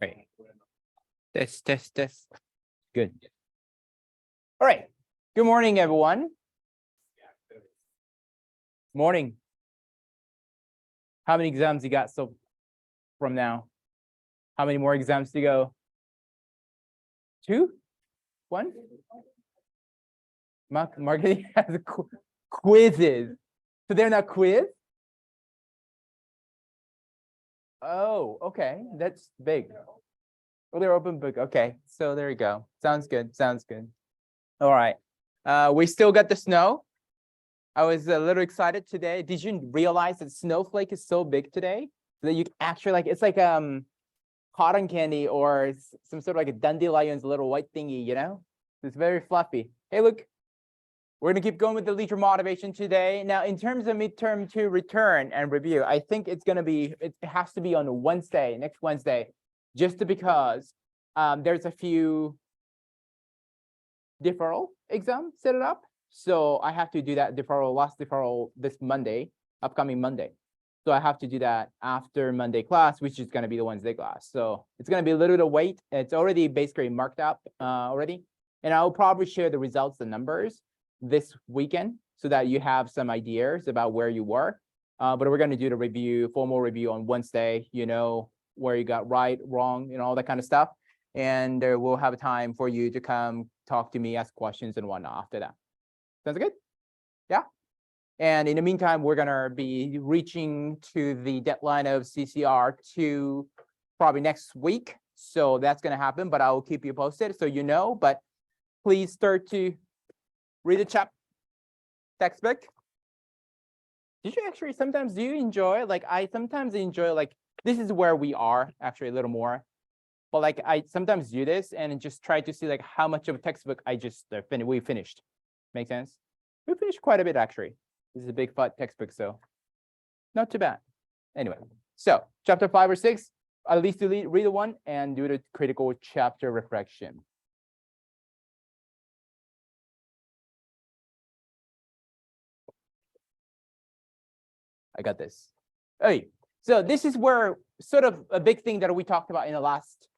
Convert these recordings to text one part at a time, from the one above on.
Right. Test. Good. All right. Good morning, everyone. Morning. How many exams you got so from now? How many more exams to go? 2? 1? Marketing has quizzes. So they're not quiz? Oh, okay. That's big. Oh, they're open book. Okay. So there you go. Sounds good. Sounds good. All right. We still got the snow. I was a little excited today. Did you realize that snowflake is so big today that you actually like it's like cotton candy or some sort of like a dandelion's little white thingy, you know? It's very fluffy. Hey, look, we're gonna keep going with the leisure motivation today. Now, in terms of midterm 2 return and review, I think it's gonna be, it has to be on Wednesday, next Wednesday, just because there's a few deferral exams set it up. So I have to do that last deferral this Monday, upcoming Monday. So I have to do that after Monday class, which is going to be the Wednesday class. So it's going to be a little bit of wait. It's already basically marked up already. And I'll probably share the results, the numbers this weekend so that you have some ideas about where you were. But we're going to do the review, formal review on Wednesday, you know, where you got right, wrong, you know, all that kind of stuff. And we'll have a time for you to come talk to me, ask questions and whatnot after that. Sounds good? Yeah. And in the meantime, we're going to be reaching to the deadline of CCR2 probably next week. So that's going to happen, but I will keep you posted so you know. But please start to read the textbook. Did you actually sometimes do you enjoy, like I sometimes enjoy, like this is where we are actually a little more. But like I sometimes do this and just try to see like how much of a textbook I just we finished. Make sense? We finished quite a bit actually. This is a big fat textbook, so not too bad. Anyway, so chapter 5 or 6, at least read the one and do the critical chapter reflection. I got this. Hey, so this is where sort of a big thing that we talked about in the last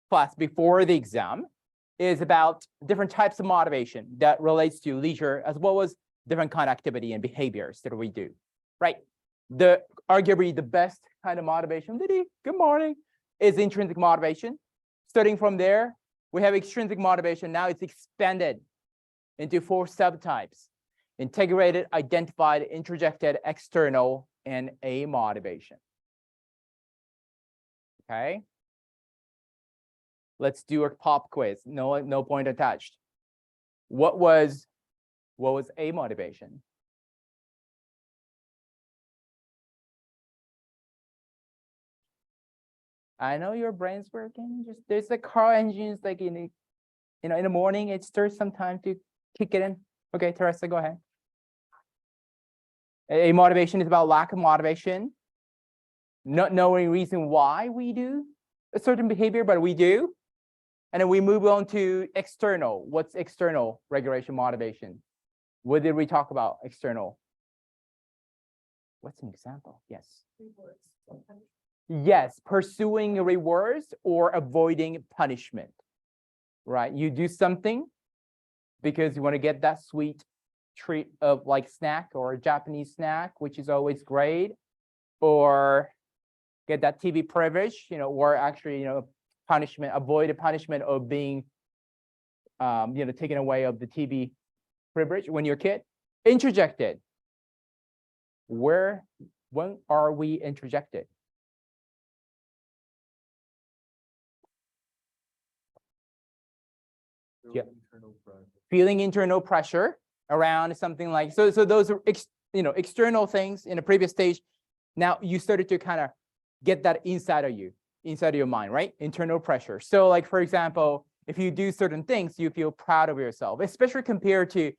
class before the exam is about different types of motivation that relates to leisure as well as different kind of activity and behaviors that we do, right? Arguably the best kind of motivation, good morning, is intrinsic motivation. Starting from there, we have extrinsic motivation. Now it's expanded into 4 subtypes: integrated, identified, introjected, external, and a motivation. Okay. Let's do a pop quiz. No point attached. What was a motivation? I know your brain's working. Just there's the car engines like in the morning. It starts some time to kick it in. Okay, Teresa, go ahead. A motivation is about lack of motivation, not knowing reason why we do a certain behavior, but we do. And then we move on to external. What's external regulation motivation? What did we talk about external? What's an example? Yes. Yes, pursuing rewards or avoiding punishment, right? You do something because you want to get that sweet treat of like snack or a Japanese snack, which is always great, or get that TV privilege, you know, or actually, you know, punishment, avoid the punishment of being, you know, taken away of the TV privilege when you're a kid. Introjected. When are we introjected? Yeah. Feeling internal pressure around something like, so those are, you know, external things in a previous stage. Now you started to kind of get that inside of you, inside of your mind, right? Internal pressure. So like, for example, if you do certain things, you feel proud of yourself, especially compared to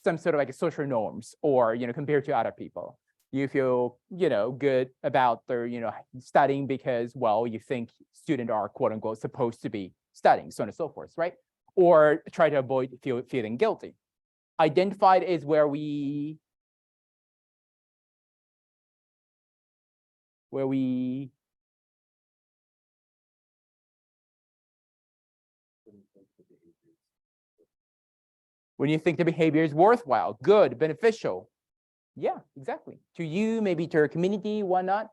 some sort of like social norms or, you know, compared to other people. You feel, you know, good about their, you know, studying because, well, you think students are quote unquote supposed to be studying, so on and so forth, right? Or try to avoid feeling guilty. Identified is where we When you think the behavior is worthwhile, good, beneficial. Yeah, exactly. To you, maybe to your community, whatnot.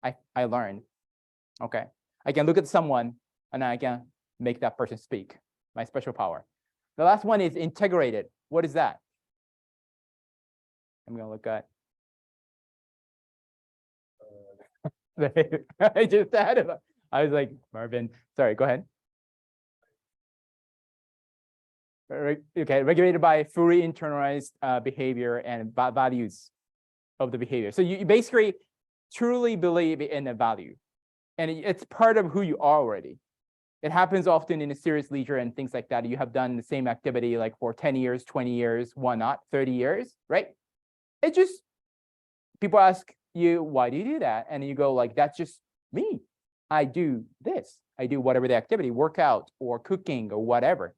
I learned. Okay. I can look at someone and I can make that person speak. My special power. The last one is integrated. What is that? I'm gonna look at. I just had it. I was like, Marvin, sorry, go ahead. Okay, regulated by fully internalized behavior and values of the behavior. So you basically truly believe in a value, and it's part of who you are already. It happens often in a serious leisure and things like that. You have done the same activity like for 10 years, 20 years, why not 30 years, right? It just, people ask you, why do you do that? And you go like, that's just me. I do this. I do whatever the activity, workout or cooking or whatever.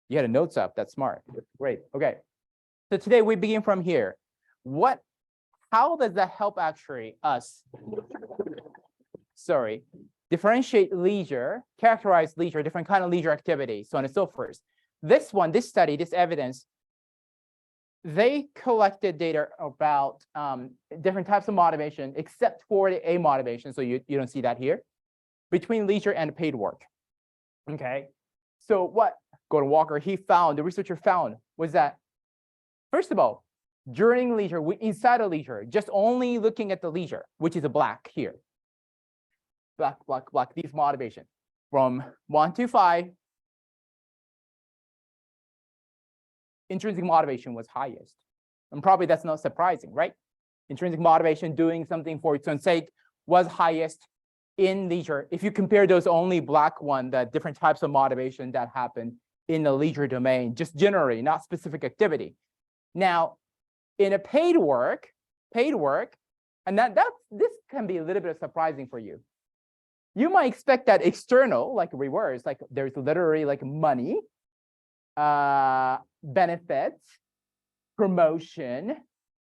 You had a notes up, that's smart. Great, okay. So today we begin from here. How does that help actually us, differentiate leisure, characterize leisure, different kind of leisure activity, so on and so forth. This study, this evidence, they collected data about different types of motivation, except for the A motivation, so you don't see that here, between leisure and paid work, okay? So what Gordon Walker, the researcher found was that, first of all, during leisure, inside of leisure, just only looking at the leisure, which is a black here, black, these motivation, from 1 to 5, intrinsic motivation was highest. And probably that's not surprising, right? Intrinsic motivation, doing something for its own sake, was highest in leisure. If you compare those only black one, the different types of motivation that happen in the leisure domain, just generally, not specific activity. Now, in a paid work, and this can be a little bit surprising for you. You might expect that external, like rewards, like there's literally like money, benefits, promotion,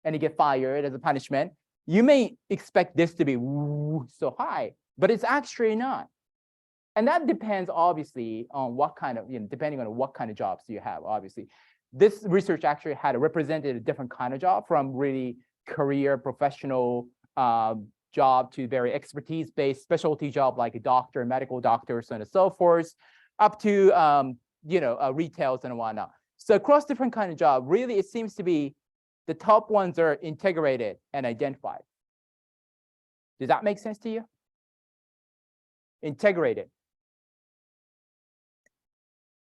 and you get fired as a punishment. You may expect this to be so high, but it's actually not. And that depends obviously on what kind of, depending on what kind of jobs you have, obviously. This research actually had represented a different kind of job, from really career, professional job to very expertise-based specialty job like a doctor, medical doctor, so on and so forth, up to retails and whatnot. So across different kind of job, really it seems to be the top ones are integrated and identified. Does that make sense to you? Integrated.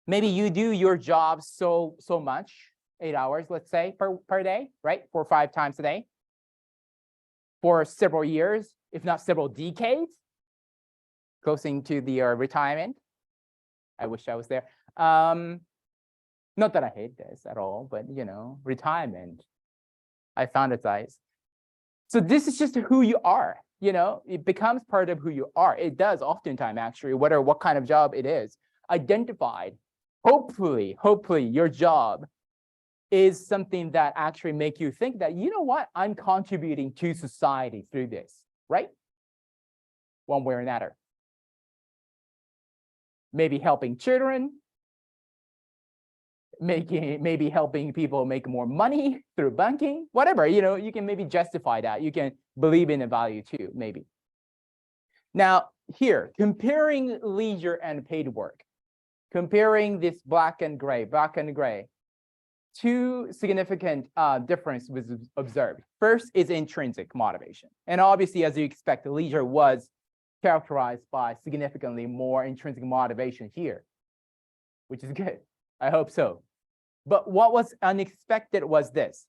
Maybe you do your job so much, 8 hours, let's say, per day, right? 4 or 5 times a day for several years, if not several decades, closing to the retirement. I wish I was there. Not that I hate this at all, but retirement, I fantasize. So this is just who you are. It becomes part of who you are. It does oftentimes, actually, what kind of job it is, identified. Hopefully your job is something that actually make you think that, what, I'm contributing to society through this, right? One way or another. Maybe helping children, maybe helping people make more money through banking, whatever, you can maybe justify that. You can believe in the value too, maybe. Now here, comparing leisure and paid work, comparing this black and gray, 2 significant difference was observed. First is intrinsic motivation. And obviously, as you expect, leisure was characterized by significantly more intrinsic motivation here, which is good. I hope so. But what was unexpected was this.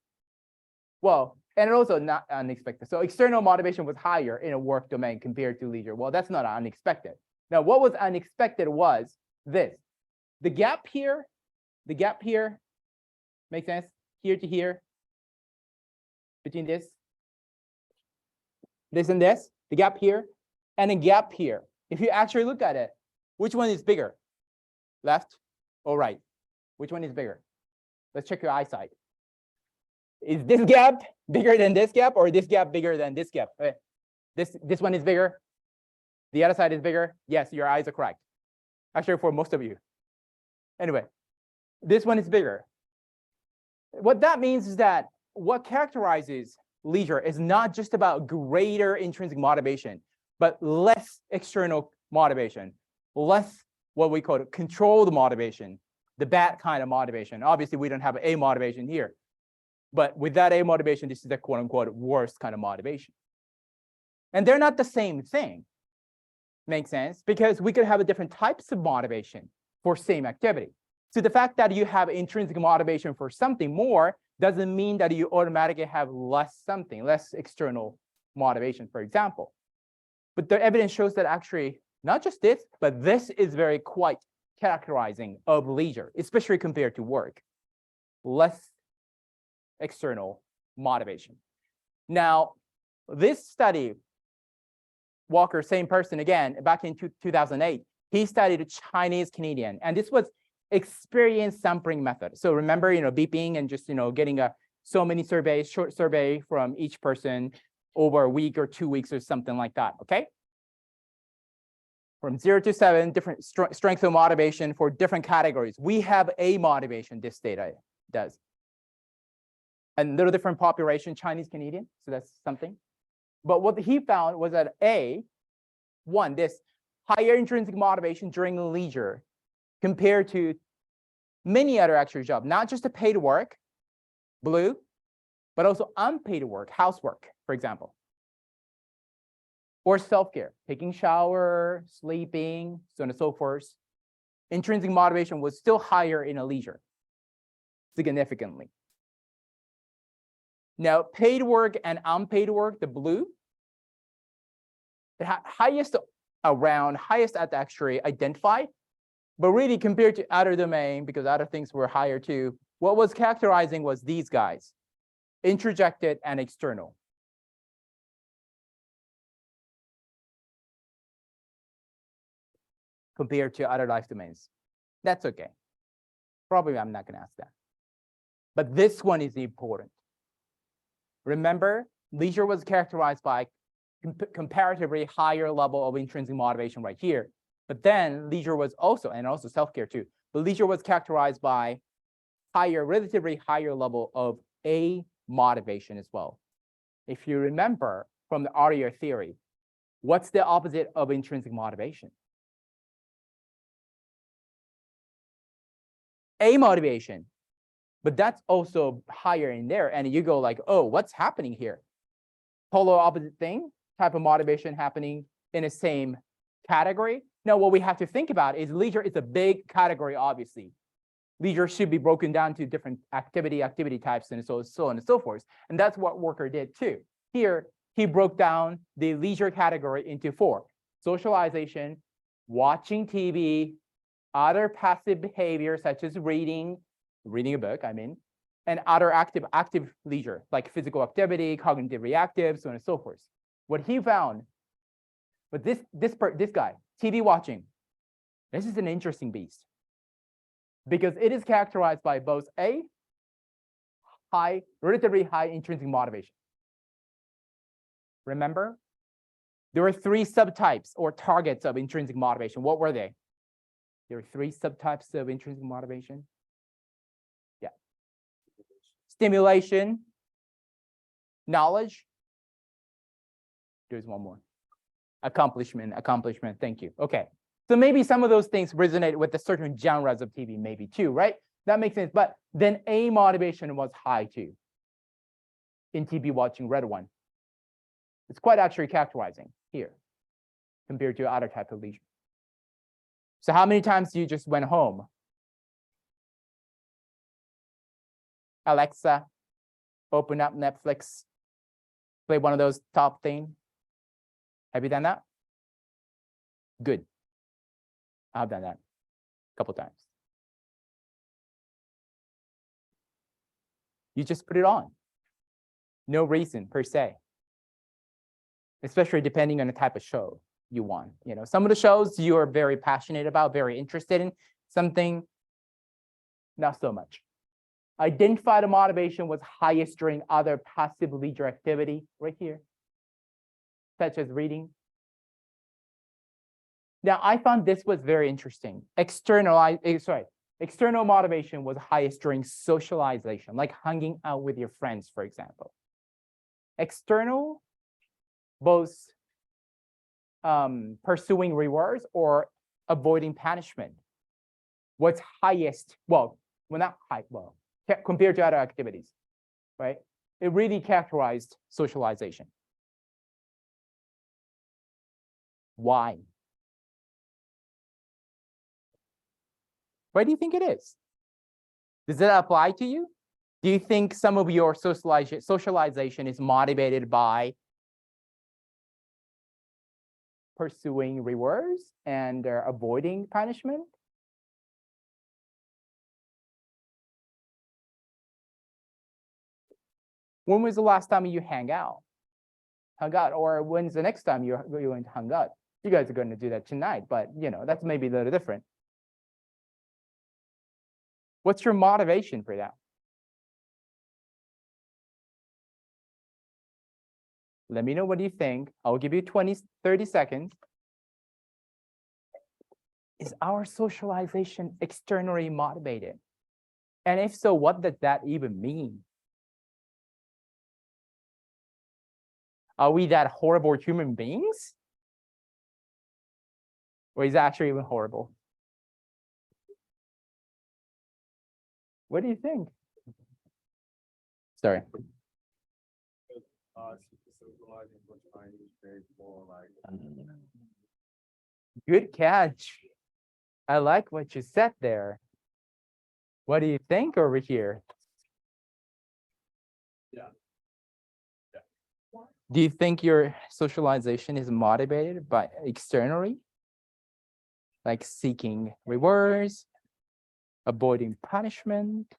Well, and also not unexpected. So external motivation was higher in a work domain compared to leisure. Well, that's not unexpected. Now, what was unexpected was this. The gap here, makes sense? Here to here, between this and this, the gap here, and a gap here. If you actually look at it, which one is bigger? Left or right? Which one is bigger? Let's check your eyesight. Is this gap bigger than this gap, or this gap bigger than this gap? This one is bigger. The other side is bigger. Yes, your eyes are correct. Actually, for most of you. Anyway, this one is bigger. What that means is that what characterizes leisure is not just about greater intrinsic motivation, but less external motivation, less what we call controlled motivation, the bad kind of motivation. Obviously, we don't have a motivation here, but with that a motivation, this is the quote unquote worst kind of motivation. And they're not the same thing. Makes sense? Because we could have different types of motivation for same activity. So the fact that you have intrinsic motivation for something more doesn't mean that you automatically have less something, less external motivation, for example. But the evidence shows that actually, not just this, but this is very quite characterizing of leisure, especially compared to work. Less external motivation. Now, this study, Walker, same person again, back in 2008, he studied Chinese Canadian, and this was experience sampling method. So remember, beeping and just, getting so many surveys, short survey from each person over a week or 2 weeks or something like that, okay? From 0 to 7, different strength of motivation for different categories. We have a motivation, this data does. And little different population, Chinese Canadian, so that's something. But what he found was that this higher intrinsic motivation during leisure compared to many other actual jobs, not just the paid work, blue, but also unpaid work, housework, for example. Or self-care, taking shower, sleeping, so on and so forth. Intrinsic motivation was still higher in a leisure, significantly. Now, paid work and unpaid work, the blue, the highest at actually identified, but really compared to other domain, because other things were higher too, what was characterizing was these guys, introjected and external. Compared to other life domains. That's okay. Probably I'm not going to ask that. But this one is important. Remember, leisure was characterized by comparatively higher level of intrinsic motivation right here. But then leisure was also self-care too, but leisure was characterized by relatively higher level of a motivation as well. If you remember from the earlier theory, what's the opposite of intrinsic motivation? A motivation, but that's also higher in there. And you go like, oh, what's happening here? Polar opposite thing, type of motivation happening in the same category. Now, what we have to think about is leisure is a big category, obviously. Leisure should be broken down to different activity types, and so on and so forth. And that's what Walker did too. Here, he broke down the leisure category into 4: socialization, watching TV, other passive behaviors such as reading a book, and other active leisure, like physical activity, cognitive reactive, so on and so forth. What he found, but this guy, TV watching, this is an interesting beast, because it is characterized by both a relatively high intrinsic motivation. Remember, there were 3 subtypes or targets of intrinsic motivation. What were they? There are 3 subtypes of intrinsic motivation. Yeah. Stimulation, knowledge. There's one more. Accomplishment. Thank you. Okay. So maybe some of those things resonate with the certain genres of TV, maybe too, right? That makes sense. But then a motivation was high too in TV watching, red one. It's quite actually characterizing here compared to other type of leisure. So how many times you just went home? Alexa, open up Netflix, play one of those top things. Have you done that? Good. I've done that a couple times. You just put it on. No reason per se. Especially depending on the type of show you want. Some of the shows you are very passionate about, very interested in, something not so much. Identify the motivation was highest during other passive leisure activity right here, such as reading. Now, I found this was very interesting. External motivation was highest during socialization, like hanging out with your friends, for example. External, both pursuing rewards or avoiding punishment. What's highest? Well, not high, well, compared to other activities, right? It really characterized socialization. Why? Why do you think it is? Does that apply to you? Do you think some of your socialization is motivated by pursuing rewards and avoiding punishment? When was the last time you hung out? Or when's the next time you're going to hang out? You guys are going to do that tonight, but that's maybe a little different. What's your motivation for that? Let me know what you think. I'll give you 30 seconds. Is our socialization externally motivated? And if so, what does that even mean? Are we that horrible human beings? Or is it actually even horrible? What do you think? Sorry. Good catch. I like what you said there. What do you think over here? Yeah. Do you think your socialization is motivated by externally? Like seeking rewards, avoiding punishment?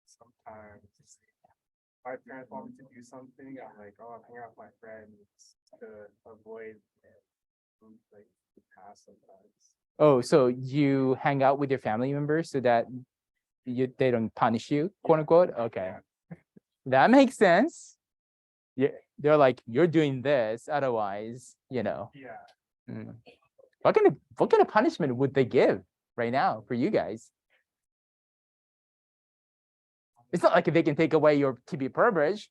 Sometimes my parents want me to do something, I'm like, oh, I'm hanging out with my friends to avoid like the past sometimes. Oh, so you hang out with your family members so that they don't punish you, quote unquote? Okay. That makes sense. Yeah, they're like, you're doing this, otherwise, Yeah. What kind of punishment would they give right now for you guys? It's not like they can take away your TV privilege.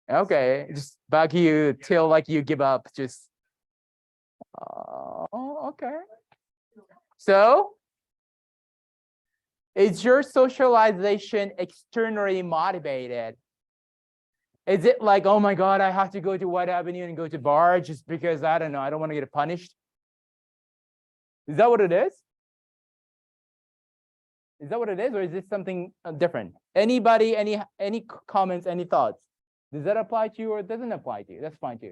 Okay, just bug you till like you give up. Just okay. So, is your socialization externally motivated? Is it like, oh my God, I have to go to White Avenue and go to bar just because I don't know, I don't want to get punished? Is that what it is? Is that what it is, or is this something different? Anybody, any comments, any thoughts? Does that apply to you or it doesn't apply to you? That's fine too.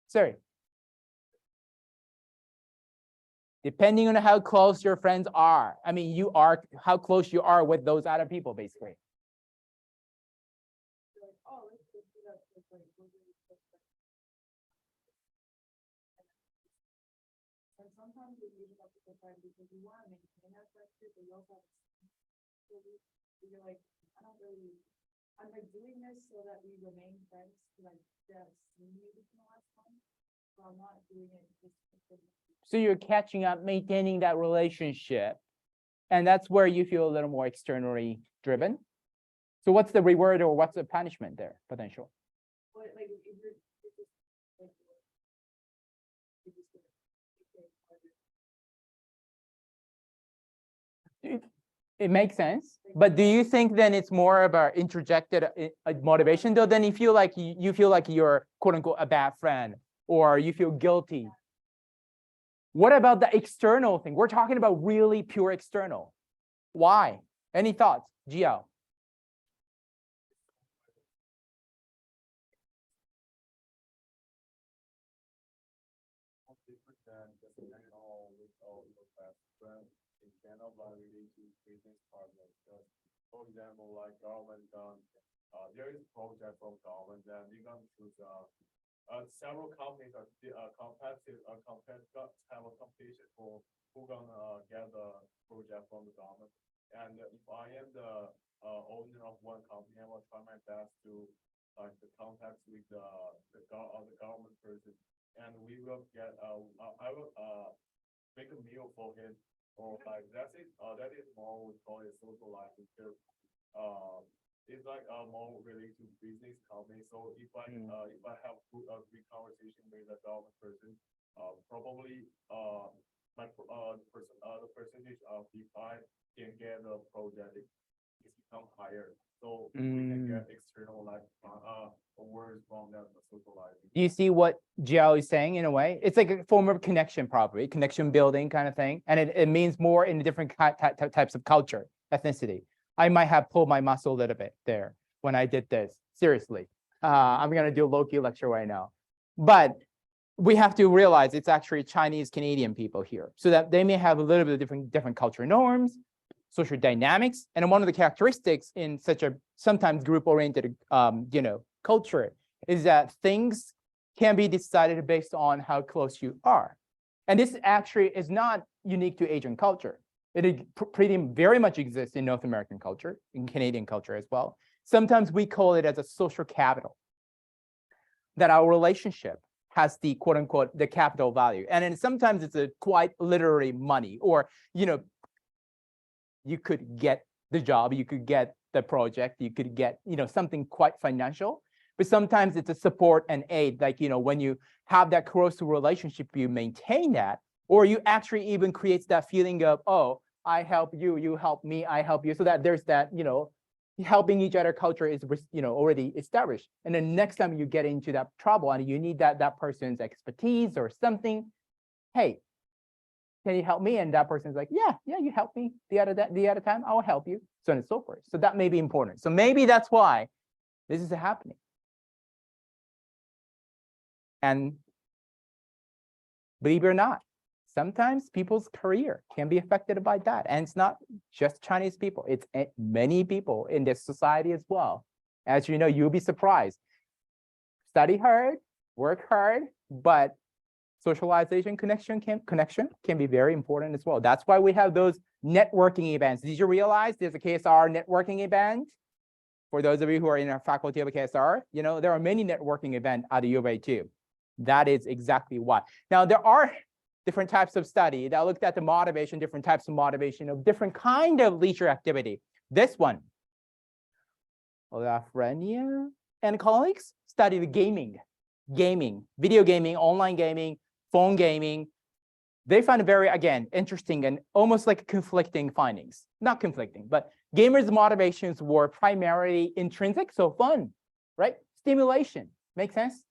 Sorry. Depending on how close your friends are. I mean, how close you are with those other people, basically. Sometimes we use it up to the friend because we want to maintain that friendship, but we also have you're like, I'm like doing this so that we remain friends because I just seen you the last time. So I'm not doing it just because. So you're catching up, maintaining that relationship, and that's where you feel a little more externally driven. So what's the reward or what's the punishment there, potential? Well, like if you're it makes sense, but do you think then it's more about interjected motivation though? Then you feel like you're quote unquote a bad friend, or you feel guilty. What about the external thing? We're talking about really pure external. Why? Any thoughts, Gio? For example, like government there is project from government, and you can choose several companies are competitive have a competition for who gonna get the project from the government. And if I am the owner of one company, I will try my best to like the contact with the government person, and we will get I will make a meal for him, or like that is more we call it socializing because it's like more related to business company. So if I have good conversation with a government person, probably the percentage of if I can get a project is become higher. So we can get external like words from that socializing. Do you see what Jiao is saying in a way? It's like a form of connection, probably connection building kind of thing. And it means more in different types of culture, ethnicity. I might have pulled my muscle a little bit there when I did this. Seriously. I'm going to do a low-key lecture right now. But we have to realize it's actually Chinese Canadian people here. So that they may have a little bit of different cultural norms, social dynamics. And one of the characteristics in such a sometimes group-oriented culture is that things can be decided based on how close you are. And this actually is not unique to Asian culture. It very much exists in North American culture, in Canadian culture as well. Sometimes we call it as a social capital, that our relationship has the quote unquote, the capital value. And then sometimes it's a quite literally money, or, you could get the job, you could get the project, you could get, something quite financial. But sometimes it's a support and aid, like, when you have that close relationship, you maintain that, or you actually even creates that feeling of, oh, I help you, you help me, I help you. So that there's that, helping each other culture is, already established. And then next time you get into that trouble and you need that person's expertise or something, hey, can you help me? And that person's like, yeah, you help me the other time, I'll help you, so on and so forth. So that may be important. So maybe that's why this is happening. And believe it or not, sometimes people's career can be affected by that. And it's not just Chinese people, it's many people in this society as well. As you know, you'll be surprised. Study hard, work hard, but socialization, connection can be very important as well. That's why we have those networking events. Did you realize there's a KSR networking event? For those of you who are in our faculty of KSR, there are many networking events at the U of A too. That is exactly why. Now, there are different types of study that looked at the motivation, different types of motivation of different kind of leisure activity. This one, Lafreniere and colleagues studied gaming, video gaming, online gaming, phone gaming. They found very, again, interesting and almost like conflicting findings. Not conflicting, but gamers' motivations were primarily intrinsic, so fun, right? Stimulation, make sense?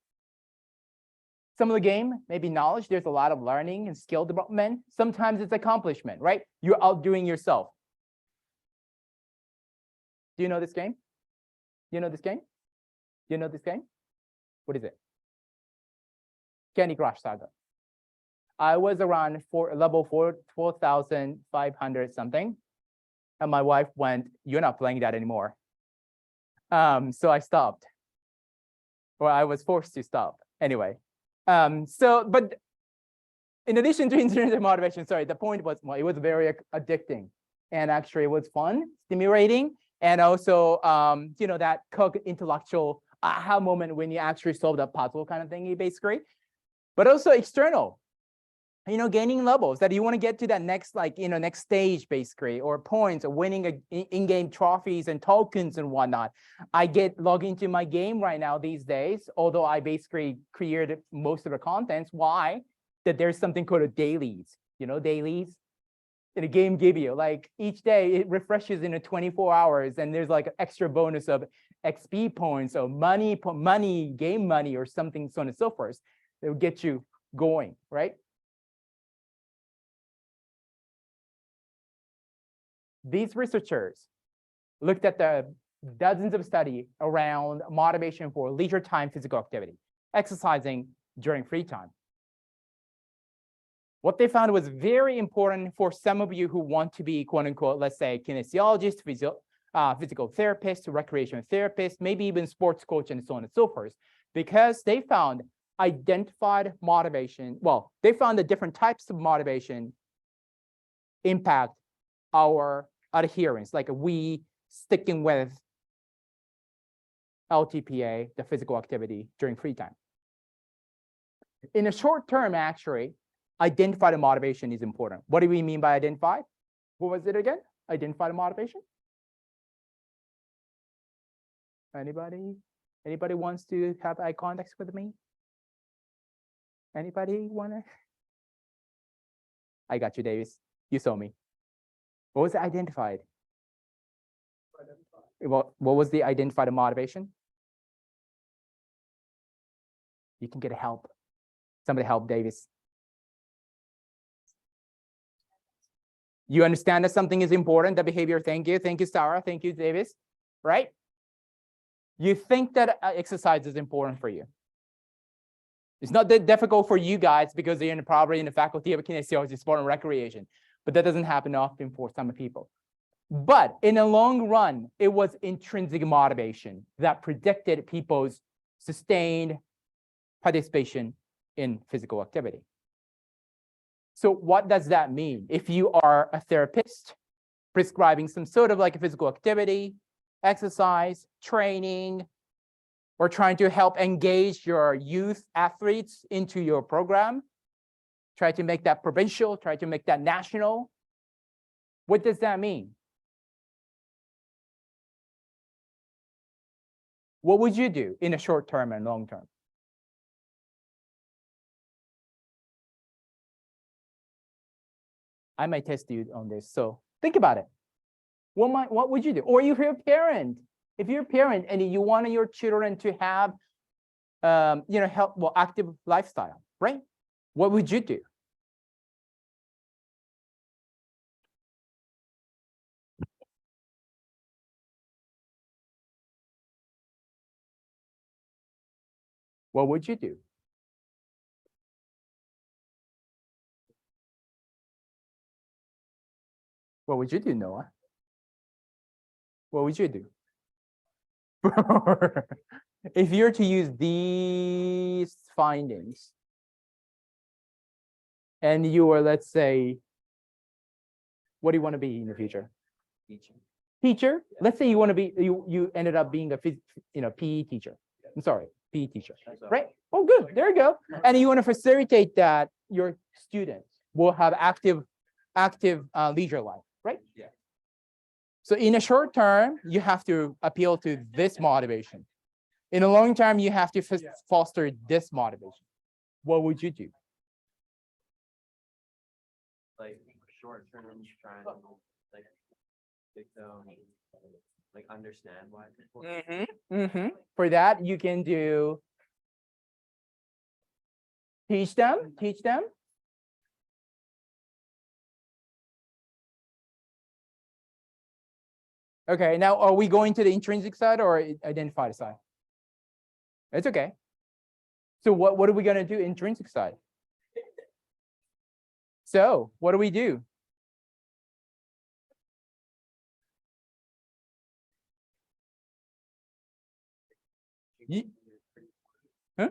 Some of the game, maybe knowledge, there's a lot of learning and skill development. Sometimes it's accomplishment, right? You're outdoing yourself. Do you know this game? You know this game? You know this game? What is it? Candy Crush Saga. I was around level 4,500 something. And my wife went, you're not playing that anymore. So I stopped. Or I was forced to stop. Anyway. But in addition to intrinsic motivation, sorry, the point was, well, it was very addicting. And actually it was fun, stimulating, and also, that intellectual aha moment when you actually solve that puzzle kind of thingy, basically. But also external, gaining levels that you want to get to that next, next stage, basically, or points, or winning in-game trophies and tokens and whatnot. I log into my game right now these days, although I basically created most of the contents. Why? That there's something called a dailies, dailies. In a game give you, like each day it refreshes in 24 hours and there's like an extra bonus of XP points or money, game money or something, so on and so forth. That will get you going, right? These researchers looked at the dozens of studies around motivation for leisure time physical activity, exercising during free time. What they found was very important for some of you who want to be, quote unquote, let's say kinesiologist, physical therapist, recreational therapist, maybe even sports coach, and so on and so forth, because they found identified motivation. Well, they found the different types of motivation impact our adherence, like we sticking with LTPA, the physical activity during free time. In the short term, actually, identify the motivation is important. What do we mean by identify? What was it again? Identify the motivation? Anybody? Anybody wants to have eye contact with me? Anybody wanna? I got you, Davis. You saw me. What was identified? What was the identified motivation? You can get help. Somebody help Davis. You understand that something is important, the behavior. Thank you. Thank you, Sarah. Thank you, Davis. Right? You think that exercise is important for you. It's not that difficult for you guys because you're probably in the faculty of kinesiology, sport and recreation, but that doesn't happen often for some people. But in the long run, it was intrinsic motivation that predicted people's sustained participation in physical activity. So what does that mean? If you are a therapist prescribing some sort of like a physical activity, exercise, training, or trying to help engage your youth athletes into your program, try to make that provincial, try to make that national, what does that mean? What would you do in the short term and long term? I might test you on this, so think about it. What would you do? Or if you're a parent, and you want your children to have, active lifestyle, right? What would you do? What would you do? What would you do, Noah? What would you do? If you're to use these findings and you are, let's say, what do you want to be in the future? Teacher. Let's say you want to be, you ended up being a PE teacher. I'm sorry, PE teacher, right? Oh, good. There you go. And you want to facilitate that your students will have active leisure life, right? Yeah. So in the short term, you have to appeal to this motivation. In the long term, you have to foster this motivation. What would you do? Like short term, trying to understand why people. For that, you can do teach them. Okay, now are we going to the intrinsic side or identified side? It's okay. So what are we going to do intrinsic side? So what do we do? Huh?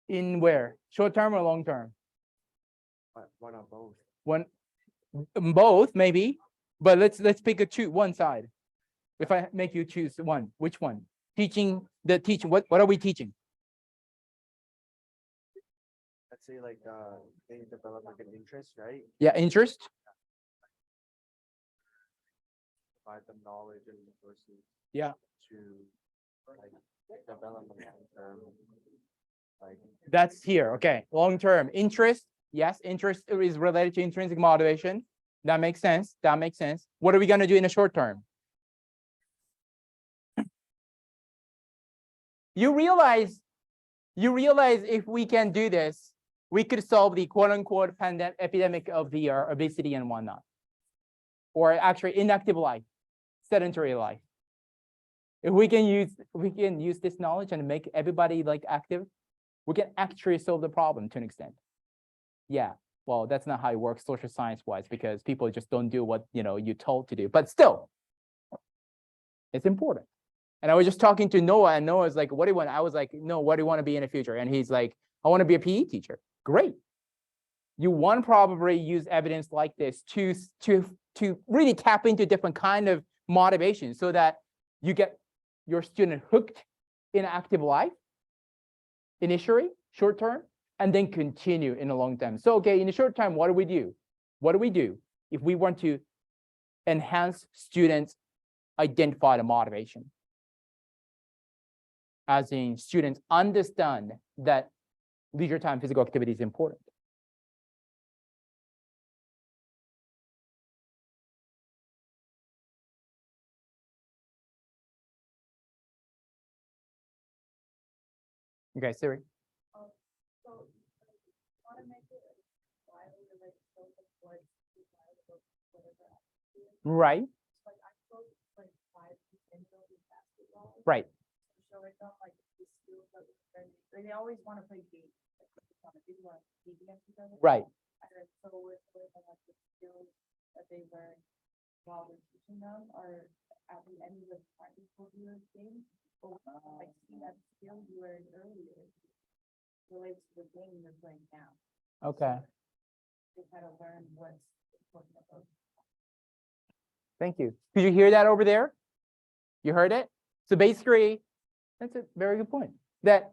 In where? Short term or long term? One or both. Both maybe, but let's pick one side. If I make you choose one, which one? Teaching. What are we teaching? Let's say they develop an interest, right? Yeah, interest. Provide them knowledge and resources. Yeah. To develop a long-term. That's here. Okay, long-term interest. Yes, interest is related to intrinsic motivation. That makes sense. What are we going to do in the short term? You realize if we can do this, we could solve the quote-unquote epidemic of the obesity and whatnot, or actually inactive life, sedentary life. If we can use this knowledge and make everybody active, we can actually solve the problem to an extent. Yeah, well, that's not how it works social science wise, because people just don't do what you're told to do. But still, it's important. And I was just talking to Noah, and Noah's like, "What do you want?" I was like, "No, what do you want to be in the future?" And he's like, "I want to be a PE teacher." Great. You want to probably use evidence like this to really tap into different kind of motivation so that you get your student hooked in active life initially, short term, and then continue in the long term. So, okay, in the short term, what do we do? What do we do if we want to enhance students' identify the motivation? As in, students understand that leisure time physical activity is important. Okay, Siri. Right. Right. They always want to play games. Right. So with like the skills that they learn while they're teaching them are at the end of the practice for your game. But like see that skill you learned earlier relates to the game you're playing now. Okay. They kind of learn what's important about. Thank you. Did you hear that over there? You heard it? So basically, that's a very good point. That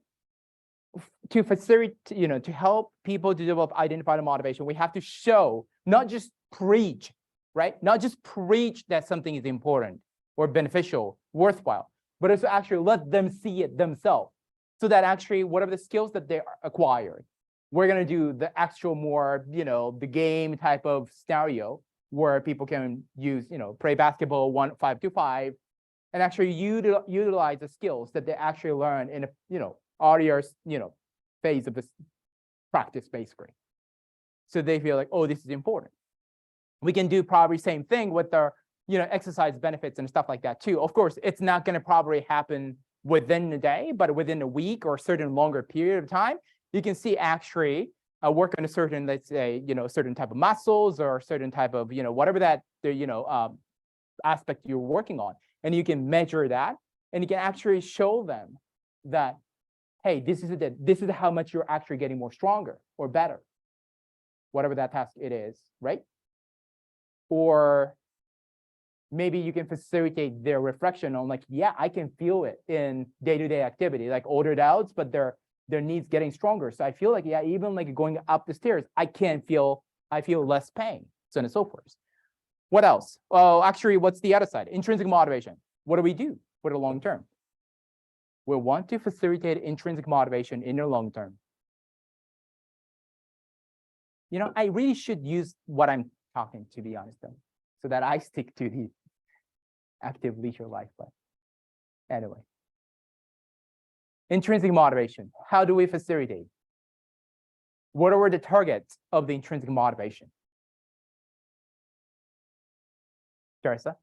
to facilitate, to help people to develop identify the motivation, we have to show, not just preach, right? Not just preach that something is important or beneficial, worthwhile, but also actually let them see it themselves. So that actually, whatever the skills that they acquired, we're gonna do the actual more, the game type of scenario where people can use, play basketball 5-5, and actually utilize the skills that they actually learn in a, earlier, phase of this practice, basically. So they feel like, oh, this is important. We can do probably same thing with our, exercise benefits and stuff like that too. Of course, it's not going to probably happen within the day, but within a week or a certain longer period of time, you can see actually work on a certain, let's say, certain type of muscles or certain type of, whatever that the, aspect you're working on, and you can measure that, and you can actually show them that, hey, this is how much you're actually getting more stronger or better, whatever that task it is, right? Or maybe you can facilitate their reflection on like, yeah, I can feel it in day-to-day activity, like older adults, but their needs getting stronger. So I feel like, yeah, even like going up the stairs, I feel less pain, so on and so forth. What else? Oh, actually, what's the other side? Intrinsic motivation. What do we do for the long term? We want to facilitate intrinsic motivation in the long term. I really should use what I'm talking, to be honest, though, so that I stick to the active leisure life. But anyway, intrinsic motivation. How do we facilitate? What are the targets of the intrinsic motivation? Teresa?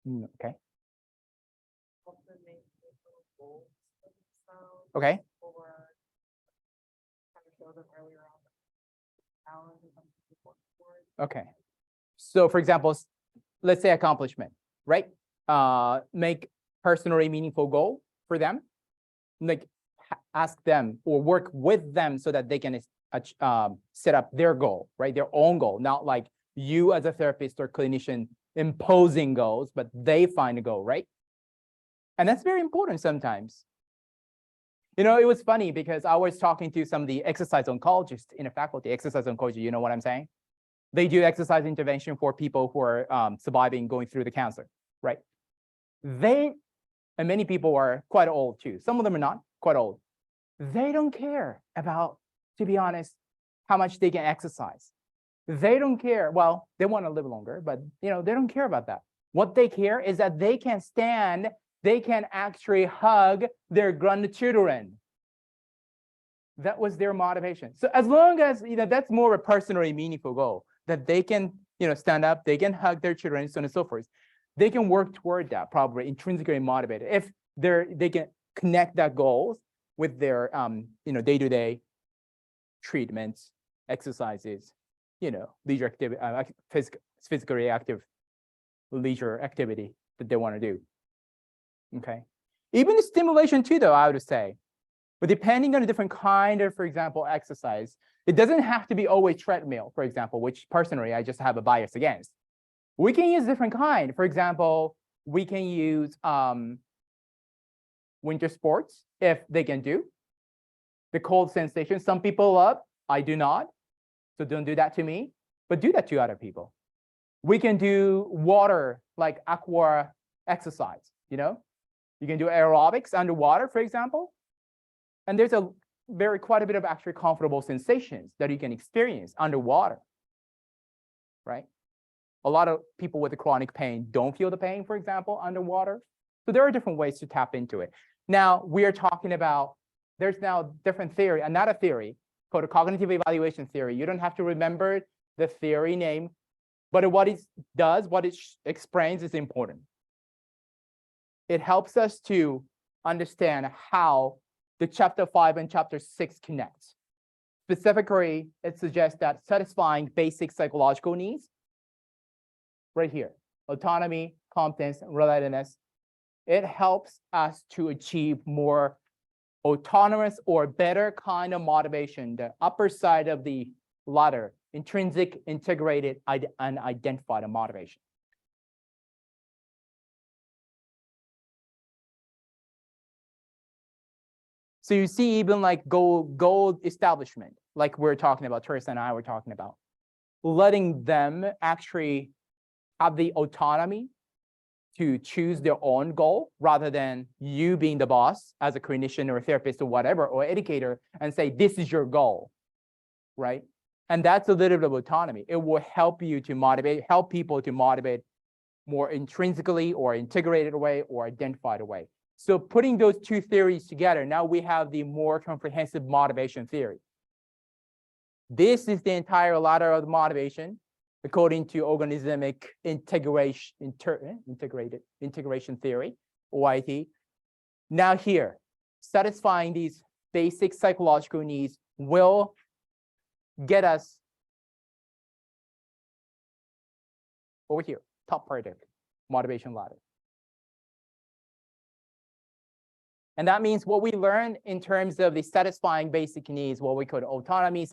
Okay. Okay. Okay. So for example, let's say accomplishment, right? Make personally meaningful goal for them, like ask them or work with them so that they can set up their goal, right? Their own goal, not like you as a therapist or clinician imposing goals, but they find a goal, right? And that's very important sometimes. It was funny because I was talking to some of the exercise oncologists in a faculty, exercise oncology, you know what I'm saying? They do exercise intervention for people who are surviving, going through the cancer, right? And many people are quite old too. Some of them are not quite old. They don't care about, to be honest, how much they can exercise. They don't care. Well, they want to live longer, but they don't care about that. What they care is that they can stand, they can actually hug their grandchildren. That was their motivation. So as long as that's more of a personally meaningful goal, that they can stand up, they can hug their children, so on and so forth. They can work toward that, probably intrinsically motivated. If they can connect that goals with their day-to-day treatments, exercises, leisure activity, physically active leisure activity that they want to do. Okay. Even the stimulation too, though, I would say. But depending on a different kind of, for example, exercise, it doesn't have to be always treadmill, for example, which personally I just have a bias against. We can use different kind. For example, we can use winter sports if they can do. The cold sensation, some people love, I do not. So don't do that to me, but do that to other people. We can do water, like aqua exercise, you know? You can do aerobics underwater, for example. And there's quite a bit of actually comfortable sensations that you can experience underwater, right? A lot of people with the chronic pain don't feel the pain, for example, underwater. So there are different ways to tap into it. Now we are talking about, there's now different theory, another theory called a cognitive evaluation theory. You don't have to remember the theory name, but what it does, what it explains is important. It helps us to understand how the chapter 5 and chapter 6 connect. Specifically, it suggests that satisfying basic psychological needs, right here, autonomy, competence, and relatedness, it helps us to achieve more autonomous or better kind of motivation, the upper side of the ladder, intrinsic, integrated, and identified motivation. So you see, even like goal establishment, like we're talking about, Teresa and I were talking about, letting them actually have the autonomy to choose their own goal rather than you being the boss as a clinician or a therapist or whatever, or educator, and say, this is your goal, right? And that's a little bit of autonomy. It will help you to motivate, help people to motivate more intrinsically or integrated way or identified way. So putting those two theories together, now we have the more comprehensive motivation theory. This is the entire ladder of motivation according to organismic integration theory, OIT. Now here, satisfying these basic psychological needs will get us over here, top part of it, motivation ladder. And that means what we learn in terms of the satisfying basic needs, what we call autonomy,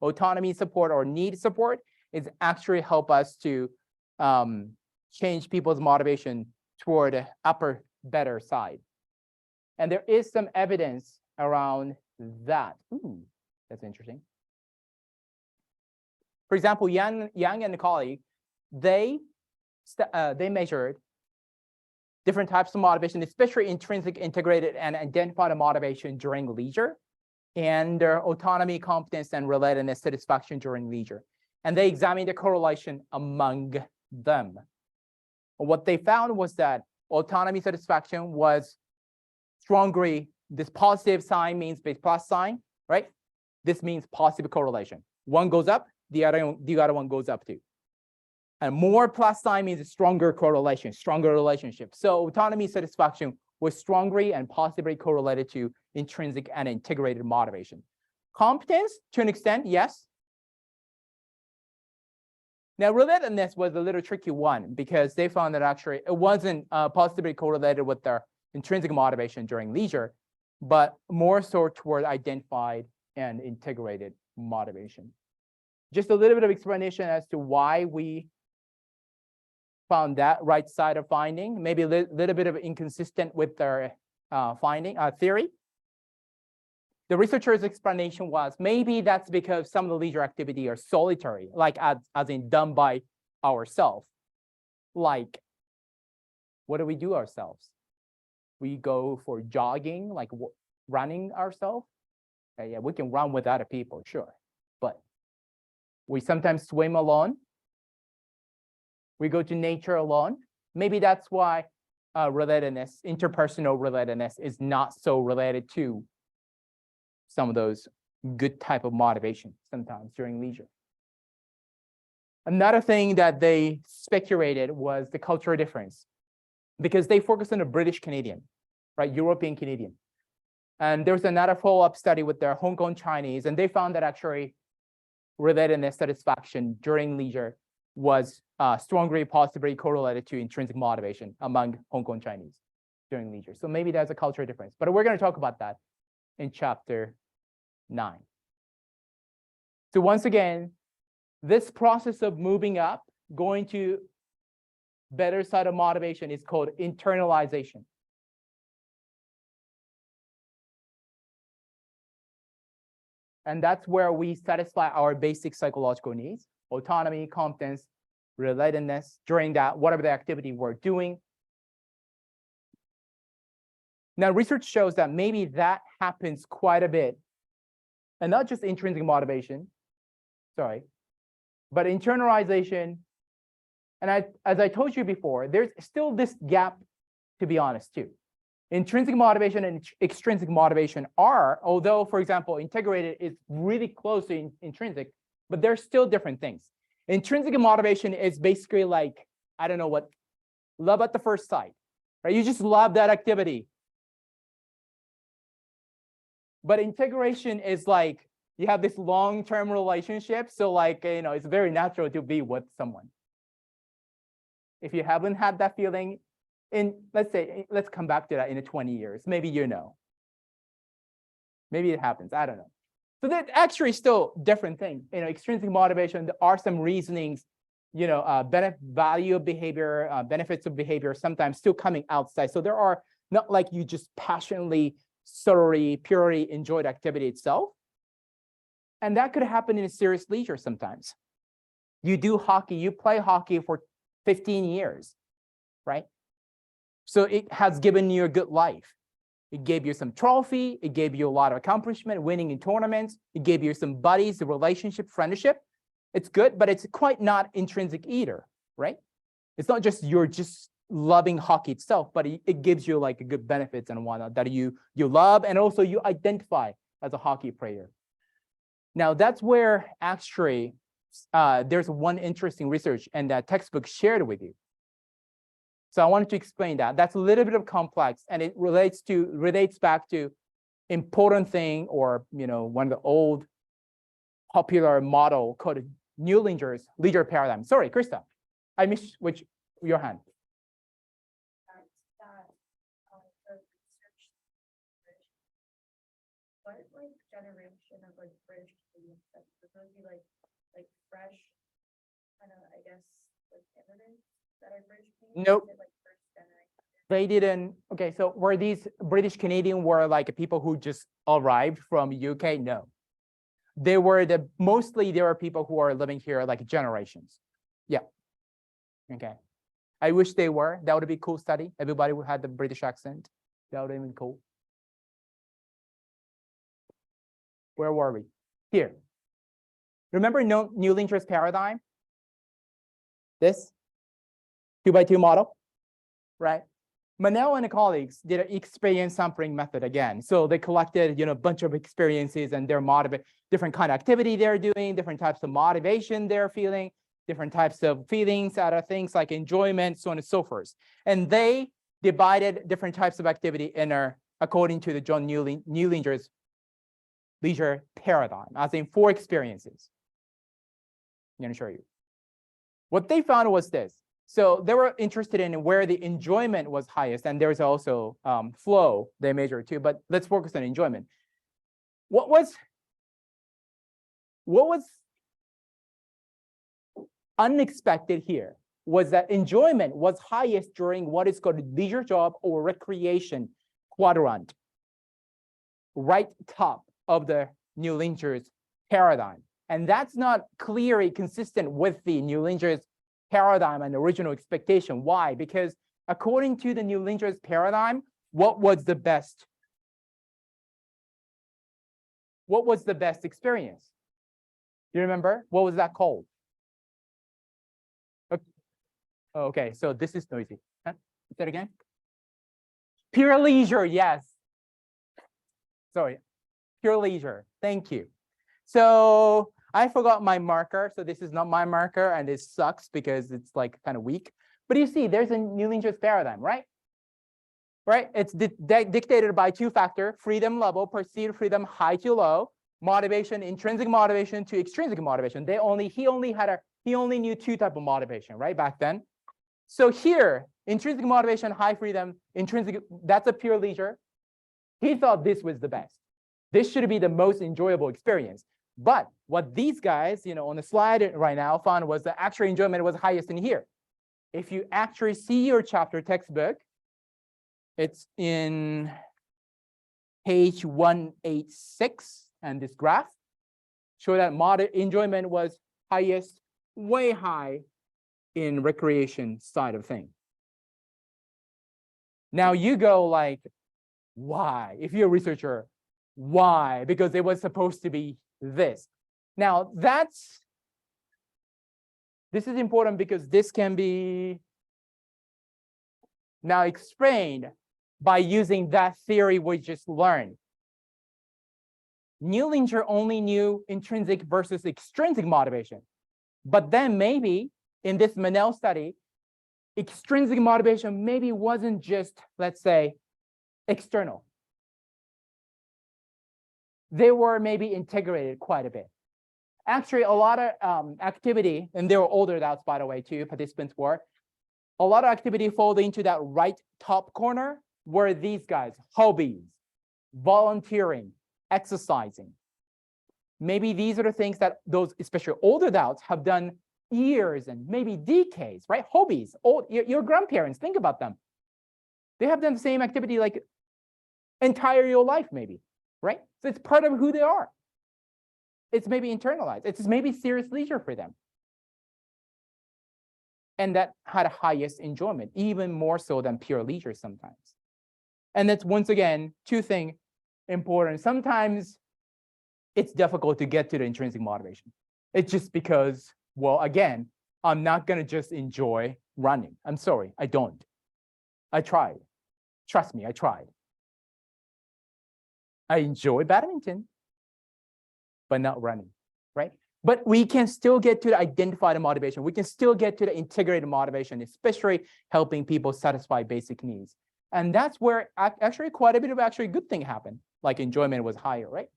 autonomy support or need support, is actually help us to change people's motivation toward the upper, better side. And there is some evidence around that. Ooh, that's interesting. For example, Yang and a colleague, they measured different types of motivation, especially intrinsic, integrated, and identified motivation during leisure, and their autonomy, competence, and relatedness satisfaction during leisure. And they examined the correlation among them. What they found was that autonomy satisfaction was strongly, this positive sign means the plus sign, right? This means positive correlation. One goes up, the other one goes up too. And more plus sign means a stronger correlation, stronger relationship. So autonomy satisfaction was strongly and positively correlated to intrinsic and integrated motivation. Competence, to an extent, yes. Now, relatedness was a little tricky one because they found that actually it wasn't positively correlated with their intrinsic motivation during leisure, but more so toward identified and integrated motivation. Just a little bit of explanation as to why we found that right side of finding, maybe a little bit of inconsistent with their theory. The researcher's explanation was maybe that's because some of the leisure activity are solitary, like as in done by ourselves. Like, what do we do ourselves? We go for jogging, like running ourselves. Yeah, we can run with other people, sure. But we sometimes swim alone. We go to nature alone. Maybe that's why relatedness, interpersonal relatedness is not so related to some of those good type of motivation sometimes during leisure. Another thing that they speculated was the cultural difference because they focused on the British Canadian, right? European Canadian. And there was another follow-up study with their Hong Kong Chinese, and they found that actually relatedness satisfaction during leisure was strongly positively correlated to intrinsic motivation among Hong Kong Chinese during leisure. So maybe there's a cultural difference, but we're going to talk about that in chapter 9. So once again, this process of moving up, going to better side of motivation is called internalization. And that's where we satisfy our basic psychological needs, autonomy, competence, relatedness during that, whatever the activity we're doing. Now, research shows that maybe that happens quite a bit, and not just intrinsic motivation, sorry, but internalization. And as I told you before, there's still this gap, to be honest, too. Intrinsic motivation and extrinsic motivation are, although, for example, integrated is really close to intrinsic, but they're still different things. Intrinsic motivation is basically like, I don't know what, love at the first sight, right? You just love that activity. But integration is like, you have this long-term relationship. So like, it's very natural to be with someone. If you haven't had that feeling, let's come back to that in 20 years. Maybe maybe it happens. I don't know. So that actually still different thing. Extrinsic motivation, there are some reasonings, value of behavior, benefits of behavior, sometimes still coming outside. So there are not like you just passionately, thoroughly, purely enjoyed activity itself. And that could happen in a serious leisure sometimes. You do hockey, you play hockey for 15 years, right? So it has given you a good life. It gave you some trophy. It gave you a lot of accomplishment, winning in tournaments. It gave you some buddies, a relationship, friendship. It's good, but it's quite not intrinsic either, right? It's not just you're just loving hockey itself, but it gives you like a good benefits and whatnot that you love, and also you identify as a hockey player. Now that's where actually there's one interesting research and that textbook shared with you. So I wanted to explain that. That's a little bit of complex, and it relates back to important thing, or one of the old popular model called Newlinger's leisure paradigm. Sorry, Krista, I missed your hand. What like generation of like British Canadians that would be like fresh kind of, I guess, like immigrants that are British Canadians? Nope. Is it, like, first generation? They didn't. Okay, so were these British Canadian were like people who just arrived from UK? No, they were mostly there are people who are living here like generations. Yeah. Okay. I wish they were. That would be a cool study. Everybody would have the British accent. That would have been cool. Where were we? Here. Remember Newlinger's paradigm? This 2x2 model, right? Manel and colleagues did an experience sampling method again. So they collected, a bunch of experiences and their different kind of activity they're doing, different types of motivation they're feeling, different types of feelings out of things like enjoyment, so on and so forth. And they divided different types of activity according to the John Newlinger's leisure paradigm, as in 4 experiences. I'm going to show you. What they found was this. So they were interested in where the enjoyment was highest, and there's also flow they measure too, but let's focus on enjoyment. What was unexpected here was that enjoyment was highest during what is called leisure job or recreation quadrant, right top of the Newlinger's paradigm. And that's not clearly consistent with the Newlinger's paradigm and original expectation. Why? Because according to the Newlinger's paradigm, what was the best experience? You remember? What was that called? Okay, so this is noisy. Huh? Say that again. Pure leisure, yes. Sorry, pure leisure. Thank you. So I forgot my marker, so this is not my marker, and it sucks because it's like kind of weak. But you see, there's a Newlinger's paradigm, right? Right? It's dictated by 2 factors: freedom level, perceived freedom, high to low, motivation, intrinsic motivation to extrinsic motivation. He only knew 2 types of motivation, right, back then. So here, intrinsic motivation, high freedom, intrinsic, that's a pure leisure. He thought this was the best. This should be the most enjoyable experience. But what these guys, on the slide right now found was the actual enjoyment was highest in here. if you actually see your chapter textbook, it's in page 186, and this graph show that enjoyment was highest, way high in recreation side of things. Now you go like, why? If you're a researcher, why? Because it was supposed to be this. Now this is important because this can be now explained by using that theory we just learned. Nealinger only knew intrinsic versus extrinsic motivation. But then maybe in this Manel study, extrinsic motivation maybe wasn't just, let's say, external. They were maybe integrated quite a bit. Actually, a lot of activity, and they were older adults, by the way, too, participants were, a lot of activity fall into that right top corner where these guys, hobbies, volunteering, exercising. Maybe these are the things that those, especially older adults, have done years and maybe decades, right? Hobbies, your grandparents, think about them. They have done the same activity like entire your life, maybe, right? So it's part of who they are. It's maybe internalized. It's maybe serious leisure for them. And that had a highest enjoyment, even more so than pure leisure sometimes. And that's, once again, two things important. Sometimes it's difficult to get to the intrinsic motivation. It's just because, well, again, I'm not going to just enjoy running. I'm sorry, I don't. I tried. Trust me, I tried. I enjoy badminton, but not running, right? But we can still get to the identified motivation. We can still get to the integrated motivation, especially helping people satisfy basic needs. And that's where actually quite a bit of actually good thing happened, like enjoyment was higher, right?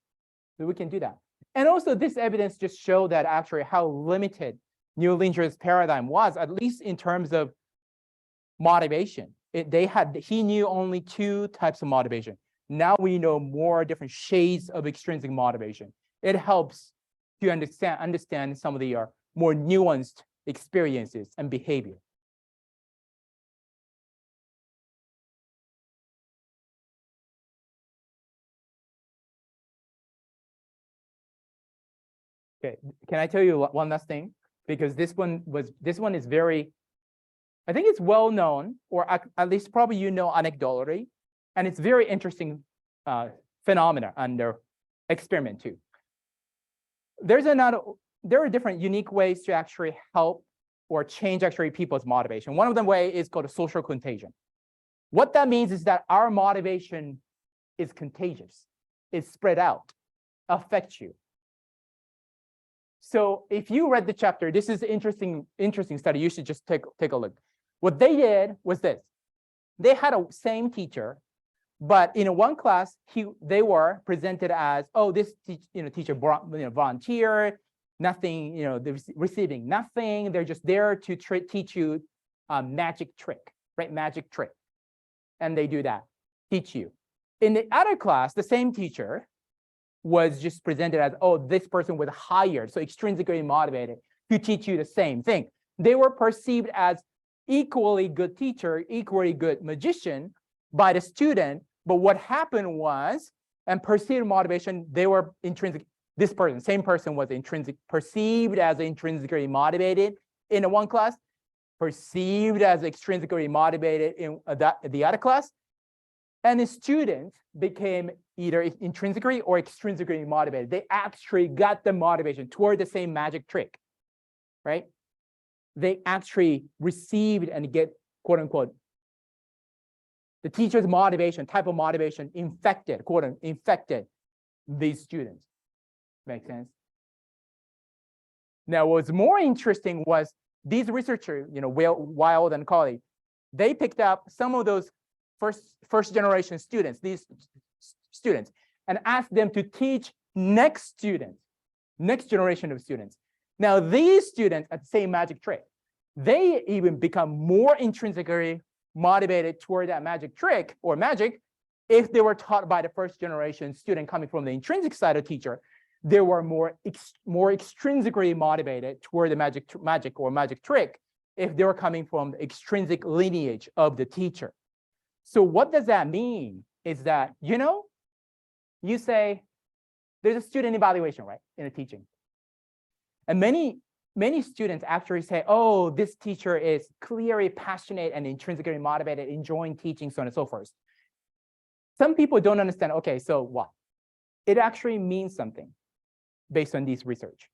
So we can do that. And also this evidence just showed that actually how limited Nealinger's paradigm was, at least in terms of motivation. He knew only two types of motivation. Now we know more different shades of extrinsic motivation. It helps to understand some of the more nuanced experiences and behavior. Okay, can I tell you one last thing? Because this one is very, I think it's well known, or at least probably you know anecdotally, and it's very interesting phenomena under experiment too. There are different unique ways to actually help or change actually people's motivation. One of the way is called a social contagion. What that means is that our motivation is contagious. It's spread out, affects you. So if you read the chapter, this is an interesting study. You should just take a look. What they did was this. They had a same teacher, but in one class, they were presented as, oh, this teacher volunteer, nothing, they're receiving nothing. They're just there to teach you a magic trick, right? Magic trick. And they do that, teach you. In the other class, the same teacher was just presented as, oh, this person was hired, so extrinsically motivated to teach you the same thing. They were perceived as equally good teacher, equally good magician by the student, but what happened was, and perceived motivation, they were intrinsic, this person, same person was perceived as intrinsically motivated in one class, perceived as extrinsically motivated in the other class, and the students became either intrinsically or extrinsically motivated. They actually got the motivation toward the same magic trick, right? They actually received and get, quote unquote, the teacher's motivation, type of motivation infected, quote unquote, infected these students. Make sense? Now, what's more interesting was these researchers, Wild and colleagues, they picked up some of those first generation students, these students, and asked them to teach next generation of students. Now, these students at the same magic trick, they even become more intrinsically motivated toward that magic trick or magic if they were taught by the first generation student coming from the intrinsic side of teacher. They were more extrinsically motivated toward the magic or magic trick if they're coming from the extrinsic lineage of the teacher. So what does that mean? Is that, you say, there's a student evaluation, right, in a teaching. And many students actually say, oh, this teacher is clearly passionate and intrinsically motivated, enjoying teaching, so on and so forth. Some people don't understand, okay, so what? It actually means something based on this research.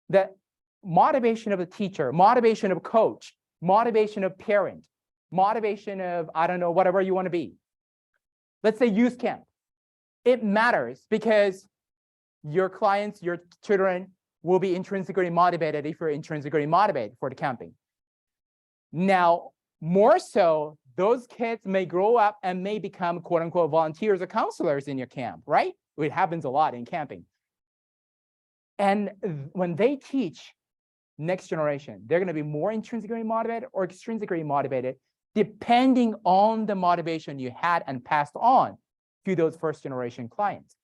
That motivation of the teacher, motivation of coach, motivation of parent, motivation of, I don't know, whatever you want to be. Let's say youth camp. It matters because your clients, your children will be intrinsically motivated if you're intrinsically motivated for the camping. Now, more so, those kids may grow up and may become quote unquote volunteers or counselors in your camp, right? It happens a lot in camping. And when they teach next generation, they're going to be more intrinsically motivated or extrinsically motivated, depending on the motivation you had and passed on to those first generation clients.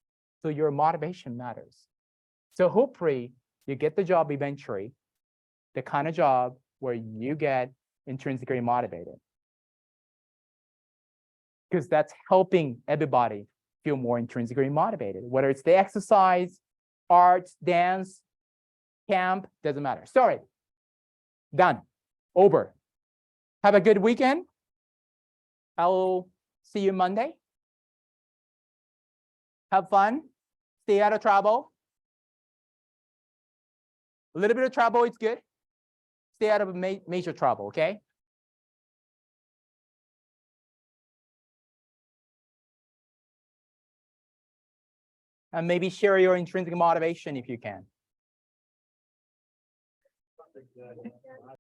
So your motivation matters. So hopefully you get the job eventually, the kind of job where you get intrinsically motivated. Because that's helping everybody feel more intrinsically motivated, whether it's the exercise, arts, dance, camp, doesn't matter. Sorry, done, over. Have a good weekend. I'll see you Monday. Have fun, stay out of trouble. A little bit of trouble, it's good. Stay out of major trouble, okay? And maybe share your intrinsic motivation if you can.